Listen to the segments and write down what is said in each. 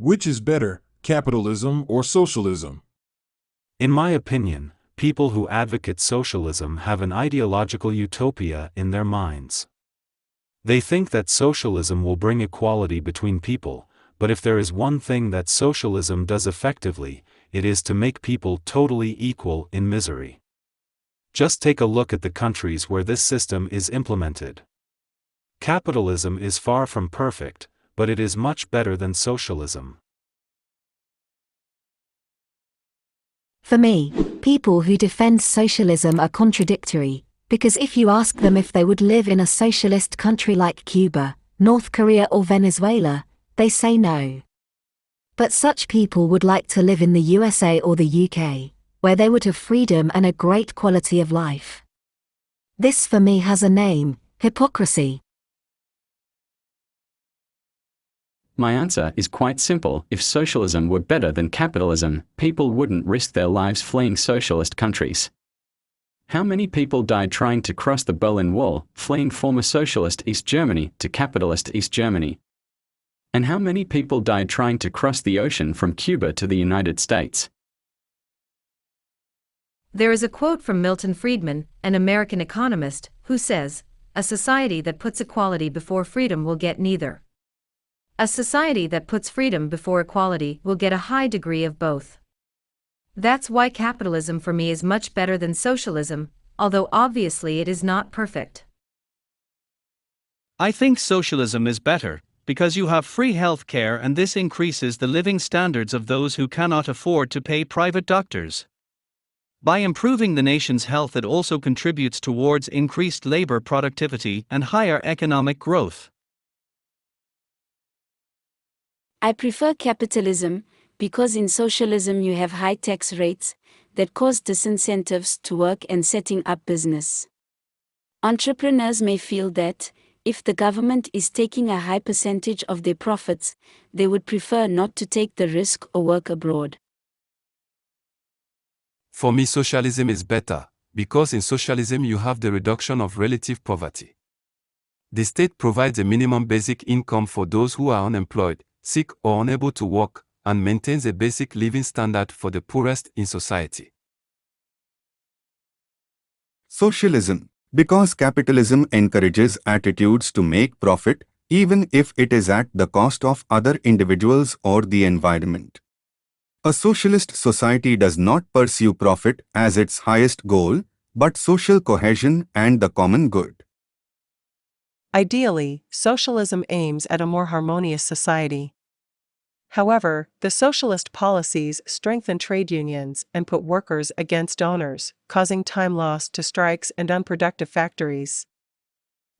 Which is better, capitalism or socialism? In my opinion, people who advocate socialism have an ideological utopia in their minds. They think that socialism will bring equality between people, but if there is one thing that socialism does effectively, it is to make people totally equal in misery. Just take a look at the countries where this system is implemented. Capitalism is far from perfect, but it is much better than socialism. For me, people who defend socialism are contradictory, because if you ask them if they would live in a socialist country like Cuba, North Korea or Venezuela, they say no. But such people would like to live in the USA or the UK, where they would have freedom and a great quality of life. This for me has a name: hypocrisy. My answer is quite simple. If socialism were better than capitalism, people wouldn't risk their lives fleeing socialist countries. How many people died trying to cross the Berlin Wall, fleeing former socialist East Germany to capitalist East Germany? And how many people died trying to cross the ocean from Cuba to the United States? There is a quote from Milton Friedman, an American economist, who says, "A society that puts equality before freedom will get neither. A society that puts freedom before equality will get a high degree of both." That's why capitalism for me is much better than socialism, although obviously it is not perfect. I think socialism is better, because you have free health care and this increases the living standards of those who cannot afford to pay private doctors. By improving the nation's health, it also contributes towards increased labor productivity and higher economic growth. I prefer capitalism, because in socialism you have high tax rates that cause disincentives to work and setting up business. Entrepreneurs may feel that, if the government is taking a high percentage of their profits, they would prefer not to take the risk or work abroad. For me, socialism is better, because in socialism you have the reduction of relative poverty. The state provides a minimum basic income for those who are unemployed, sick or unable to work, and maintains a basic living standard for the poorest in society. Socialism, because capitalism encourages attitudes to make profit, even if it is at the cost of other individuals or the environment. A socialist society does not pursue profit as its highest goal, but social cohesion and the common good. Ideally, socialism aims at a more harmonious society. However, the socialist policies strengthen trade unions and put workers against owners, causing time lost to strikes and unproductive factories.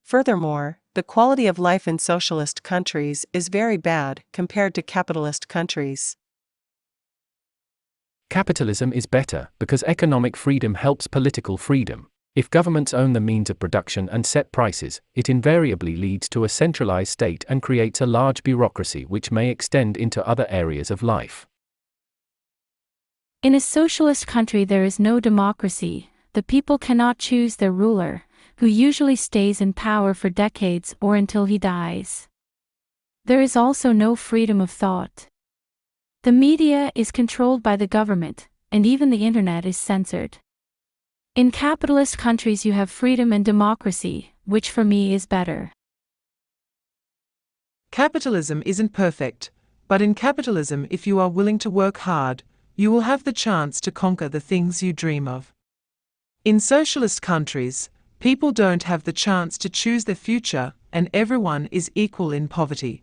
Furthermore, the quality of life in socialist countries is very bad compared to capitalist countries. Capitalism is better because economic freedom helps political freedom. If governments own the means of production and set prices, it invariably leads to a centralized state and creates a large bureaucracy which may extend into other areas of life. In a socialist country there is no democracy. The people cannot choose their ruler, who usually stays in power for decades or until he dies. There is also no freedom of thought. The media is controlled by the government, and even the internet is censored. In capitalist countries you have freedom and democracy, which for me is better. Capitalism isn't perfect, but in capitalism, if you are willing to work hard, you will have the chance to conquer the things you dream of. In socialist countries, people don't have the chance to choose their future, and everyone is equal in poverty.